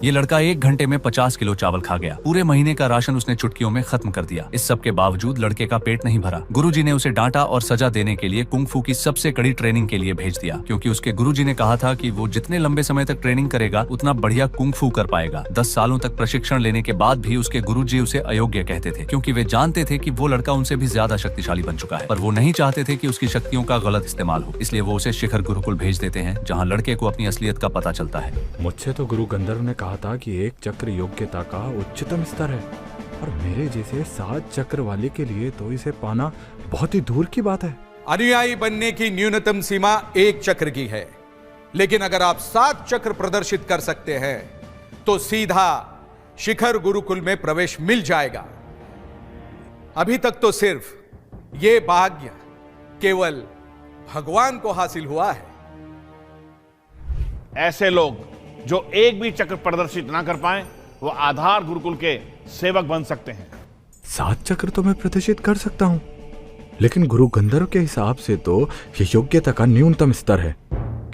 ये लड़का 1 घंटे में 50 किलो चावल खा गया। पूरे महीने का राशन उसने चुटकियों में खत्म कर दिया। इस सब के बावजूद लड़के का पेट नहीं भरा। गुरुजी ने उसे डांटा और सजा देने के लिए कुंग फू की सबसे कड़ी ट्रेनिंग के लिए भेज दिया, क्योंकि उसके गुरुजी ने कहा था कि वो जितने लंबे समय तक ट्रेनिंग करेगा उतना बढ़िया कुंग फू कर पाएगा। 10 सालों तक प्रशिक्षण लेने के बाद भी उसके गुरुजी उसे अयोग्य कहते थे, क्योंकि वे जानते थे कि वो लड़का उनसे भी ज्यादा शक्तिशाली बन चुका है। पर वो नहीं चाहते थे कि उसकी शक्तियों का गलत इस्तेमाल हो, इसलिए वो उसे शिखर गुरुकुल भेज देते हैं, जहाँ लड़के को अपनी असलियत का पता चलता है। मुझसे तो गुरु गंधर्व ने कहा था कि 1 चक्र योग्यता का उच्चतम स्तर है, और मेरे जैसे 7 चक्र वाले के लिए तो इसे पाना बहुत ही दूर की बात है। अनुयायी बनने की न्यूनतम सीमा 1 चक्र की है, लेकिन अगर आप 7 चक्र प्रदर्शित कर सकते हैं तो सीधा शिखर गुरुकुल में प्रवेश मिल जाएगा। अभी तक तो सिर्फ ये भाग्य केवल भगवान को हासिल हुआ है। ऐसे लोग जो एक भी चक्र प्रदर्शित ना कर पाए वो आधार गुरुकुल के सेवक बन सकते हैं। 7 चक्र तो मैं प्रदर्शित कर सकता हूँ, लेकिन गुरु गंधर्व के हिसाब से तो ये योग्यता का न्यूनतम स्तर है।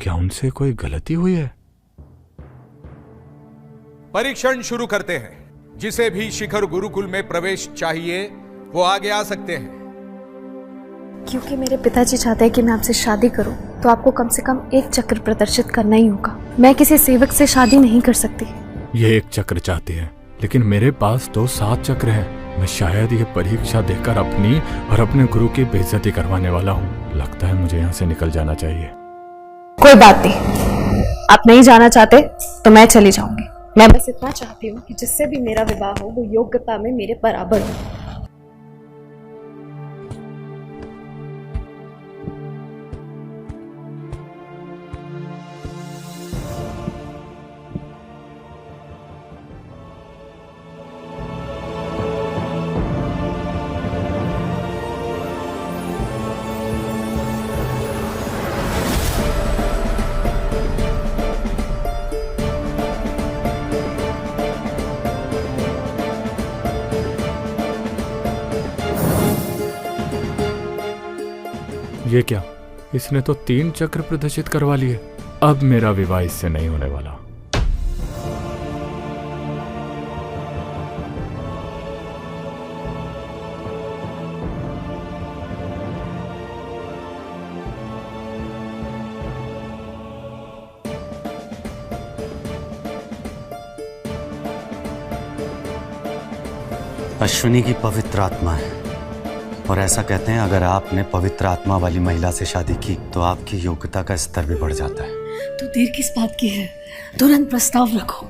क्या उनसे कोई गलती हुई है? परीक्षण शुरू करते हैं। जिसे भी शिखर गुरुकुल में प्रवेश चाहिए वो आगे आ सकते हैं। क्योंकि मेरे पिताजी चाहते हैं कि मैं आपसे शादी करूं, तो आपको कम से कम 1 चक्र प्रदर्शित करना ही होगा। मैं किसी सेवक से शादी नहीं कर सकती। ये 1 चक्र चाहती है, लेकिन मेरे पास तो 7 चक्र है। मैं शायद ये परीक्षा देकर अपनी और अपने गुरु की बेइज्जती करवाने वाला हूँ। लगता है मुझे यहाँ से निकल जाना चाहिए। कोई बात नहीं, आप नहीं जाना चाहते तो मैं चली जाऊंगी। मैं बस इतना चाहती हूँ कि जिससे भी मेरा विवाह हो वो योग्यता में मेरे बराबर हो। ये क्या, इसने तो 3 चक्र प्रदर्शित करवा लिए। अब मेरा विवाह इससे नहीं होने वाला। अश्विनी की पवित्र आत्मा है, और ऐसा कहते हैं अगर आपने पवित्र आत्मा वाली महिला से शादी की तो आपकी योग्यता का स्तर भी बढ़ जाता है। तो देर किस बात की है? तुरंत प्रस्ताव रखो।